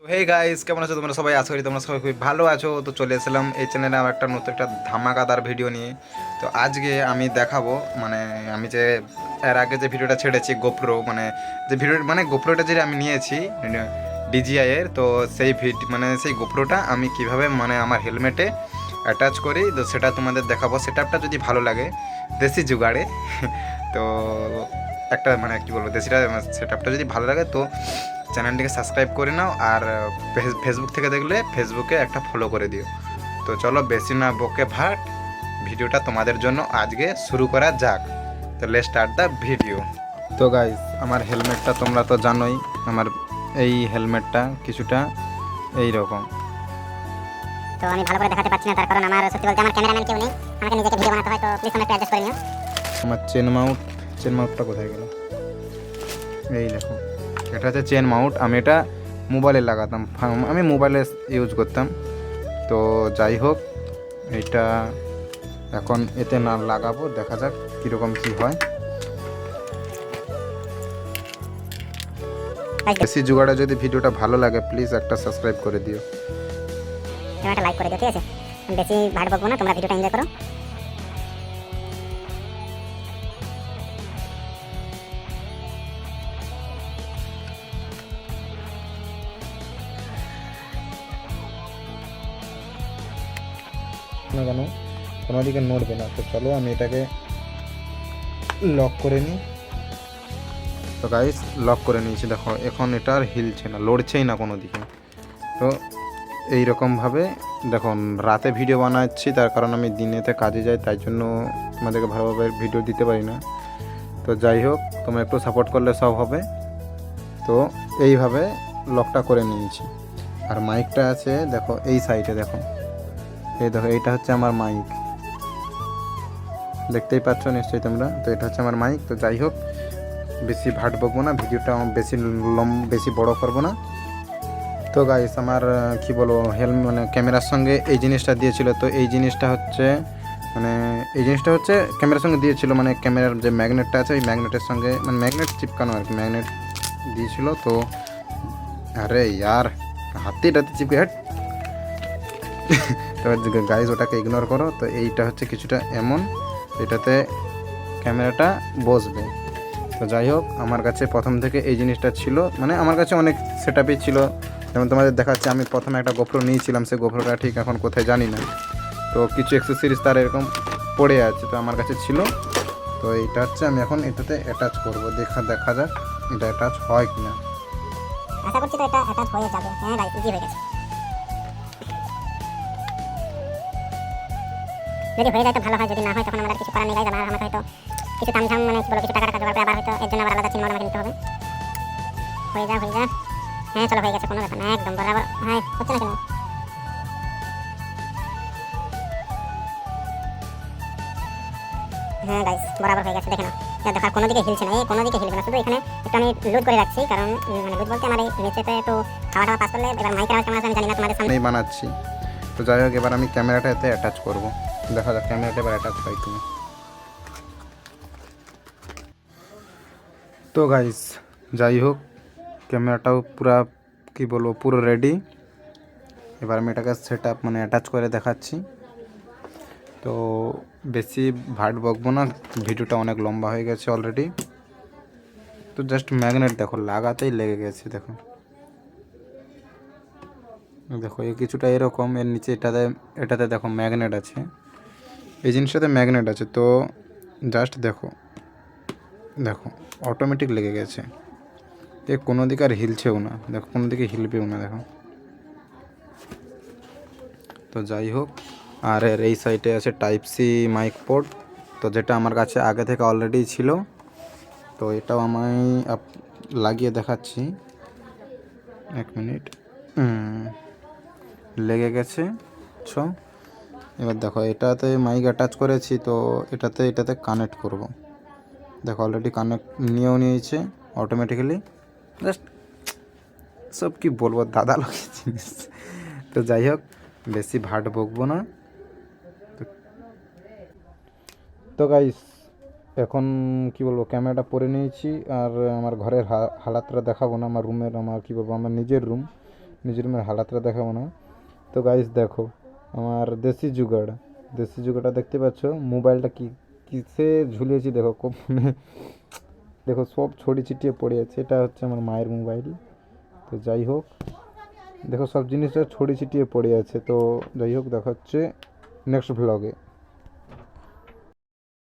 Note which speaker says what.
Speaker 1: Hey guys, কেমন আছো তোমরা সবাই? আশা করি তোমরা সবাই খুব ভালো আছো। তো চলে এসেলাম এই চ্যানেলে আমার একটা নতুন একটা ধামাকাদার ভিডিও নিয়ে। তো আজকে আমি দেখাবো, মানে আমি যে এর আগে যে ভিডিওটা ছেড়েছি গোপ্রো, মানে যে ভিডিও মানে গোপ্রোটা যে আমি নিয়েছি ডিজিআই এর, তো সেই মানে সেই গোপ্রোটা আমি কিভাবে মানে আমার হেলমেটে অ্যাটাচ করি, তো সেটা তোমাদের দেখাবো। সেটআপটা যদি ভালো লাগে দেশি জুগাড়ে তো একটা মানে কি বলবো, দেশিটা সেটআপটা যদি ভালো লাগে তো চ্যানেলটিকে সাবস্ক্রাইব করে নাও। আর ফেসবুক থেকে দেখলে ফেসবুকে একটা ফলো করে দিও। তো চলো বেশি না বকে ভাট, ভিডিওটা তোমাদের জন্য আজকে শুরু করা যাক। তো লেটস স্টার্ট দ্য ভিডিও। তো গাইস, আমার হেলমেটটা তোমরা তো জানোই। আমার এই হেলমেটটা কিছুটা এই রকম।
Speaker 2: তো আমি ভালো করে দেখাতে পারছি না, তার কারণ আমার সত্যি বলতে আমার ক্যামেরাম্যান কেউ নেই, আমাকে নিজেকে ভিডিও বানাতে হয়। তো প্লিজ তোমরা একটু অ্যাডজাস্ট করে নিও।
Speaker 1: আমার চেন মাউন্টটা কোথায় গেল? এই দেখো, এটা হচ্ছে চেন মাউন্ট। আমি এটা মোবাইলে লাগাতাম, আমি মোবাইলে ইউজ করতাম। তো যাই হোক, এটা এখন এতে না লাগাবো, দেখা যাক কীরকম কী হয়। বেশি জোগাড়ে যদি ভিডিওটা ভালো লাগে প্লিজ একটা সাবস্ক্রাইব করে দিও।
Speaker 2: তোমরা একটা লাইক করে দিও, ঠিক আছে? আমি বেশি ভাট বকবো না, তোমরা ভিডিওটা এনজয় করো।
Speaker 1: না কেন কোনো দিকে নড়বে না। তো চলো আমি এটাকে লক করে নিই। তো গাইস, লক করে নিয়েছি। দেখো এখন এটা আর হিলছে না, লড়ছেই না কোনো দিকে। তো এইরকমভাবে দেখুন, রাতে ভিডিও বানাচ্ছি, তার কারণ আমি দিনেতে কাজে যাই, তাই জন্য আমাদেরকে ভালোভাবে ভিডিও দিতে পারি না। তো যাই হোক, তোমরা একটু সাপোর্ট করলে সব হবে। তো এইভাবে লকটা করে নিয়েছি। আর মাইকটা আছে দেখো এই সাইডে, দেখো এই দেখো, এইটা হচ্ছে আমার মাইক, দেখতেই পাচ্ছ নিশ্চয়ই তোমরা। তো এটা হচ্ছে আমার মাইক। তো যাই হোক, বেশি ভাট বকবো না, ভিডিওটা বেশি বড় করবো না। তো গাইস, আমার কি বলবো, মানে ক্যামেরার সঙ্গে এই জিনিসটা দিয়েছিল। তো এই জিনিসটা হচ্ছে মানে ক্যামেরার সঙ্গে দিয়েছিল, মানে ক্যামেরার যে ম্যাগনেটটা আছে ওই ম্যাগনেটের সঙ্গে, মানে ম্যাগনেট চিপকানো আর কি, ম্যাগনেট দিয়েছিল। তো আরে ইয়ার, হাতিটাতে চিপকে হেট। তো গাইস, ওটাকে ইগনোর করো। তো এইটা হচ্ছে কিছুটা এমন, এটাতে ক্যামেরাটা বসবে। তো যাই হোক, আমার কাছে প্রথম থেকে এই জিনিসটা ছিল, মানে আমার কাছে অনেক সেটআপই ছিল। যেমন তোমাদের দেখাচ্ছে, আমি প্রথমে একটা গোপ্রো নিয়েছিলাম, সেই গোপ্রোটা ঠিক এখন কোথায় জানি না। তো কিছু অ্যাক্সেসরিজ তার এরকম পড়ে আছে, তো আমার কাছে ছিল। তো এইটা হচ্ছে আমি এখন এটাতে অ্যাটাচ করবো, দেখা যাক এটা অ্যাটাচ হয় কি না।
Speaker 2: আশা করছি তো এটা অ্যাটাচ হয়ে যাবে। হ্যাঁ গাইস, ইজি হয়ে গেছে। যদি হয়ে যায় তো ভালো হয়, যদি না হয় তখন আমাদের কিছু করার নেই গাইস। আমাকে হয়তো কিছু তামঝাম মানে কি বলো, কিছু টাকা জোগাড় করে আবার হয়তো এর জন্য আবার আলাদা চিন্তা আমাকে নিতে হবে। হয়ে যা। হ্যাঁ চলো, হয়ে গেছে, কোনো ব্যাপার না, একদম বরাবর। হ্যাঁ হচ্ছে না কেন? হ্যাঁ গাইস, বরাবর হয়ে গেছে, দেখে নাও। দেখো আর কোনো দিকে হিলছে না, কোনো দিকে হিলবে না। শুধু এখানে একটু আমি লুজ করে রাখছি, কারণ মানে লুজ বলতে আমার এই নিচেতে একটু খাওয়া টাওয়া পাস করলে এবার মাইকের আওয়াজ কেমন আছে আমি জানি না, তোমাদের সামনে
Speaker 1: বানাচ্ছি। তো যাই হোক, এবার আমি ক্যামেরাটা এতে অ্যাটাচ করবো, দেখা যাক ক্যামেরাটা এবার অ্যাটাচ হয় কিনা। তো গাইস, যাই হোক, ক্যামেরাটাও পুরা কি বলবো, পুরো রেডি। এবার আমি এটাকে সেটআপ মানে অ্যাটাচ করে দেখাচ্ছি। তো বেশি ভাট বকবো না, ভিডিওটা অনেক লম্বা হয়ে গেছে অলরেডি। তো জাস্ট ম্যাগনেট দেখো, লাগাতেই লেগে গেছে। দেখো দেখো, এই কিছুটা এরকম, এর নিচে এটাতে দেখো ম্যাগনেট আছে, এই জিনিসটাতে ম্যাগনেট আছে। তো জাস্ট দেখো দেখো, অটোমেটিক লেগে গেছে। এ কোনো দিকে আর হিলছেও না, দেখো কোনো দিকে হিলবেও না, দেখো। তো যাই হোক, আর এর এই সাইডে আছে টাইপ সি মাইক পোর্ট, তো যেটা আমার কাছে আগে থেকে অলরেডি ছিল। তো এটাও আমি লাগিয়ে দেখাচ্ছি, 1 মিনিট। লেগে গেছে। ছো, এবার দেখো এটাতে মাইক অ্যাটাচ করেছি, তো এটাতে কানেক্ট করব। দেখো অলরেডি কানেক্ট নিয়েছে অটোমেটিক্যালি। জাস্ট সব কি বলবো, দাদা লোকের জিনিস। তো যাই হোক, বেশি ভাট বকবো না। তো গাইস, এখন কি বলবো, ক্যামেরাটা পরে নিয়েছি। আর আমার ঘরের হালাতটা দেখাবো না, আমার রুমের, আমার কি বলবো, আমার নিজের রুম, নিজের রুমের হালাতটা দেখাবো না। তো গাইস দেখো আমার দেশি জুগাড়টা দেখতে পাচ্ছ, মোবাইলটা কিসে ঝুলিয়েছি দেখো দেখো সব ছড়ি ছিটিয়ে পড়ে আছে। এটা হচ্ছে আমার মায়ের মোবাইল। তো যাই হোক দেখো সব জিনিসটা ছড়ি ছিটিয়ে পড়ে আছে। তো যাই হোক দেখা হচ্ছে নেক্সট ভ্লগে।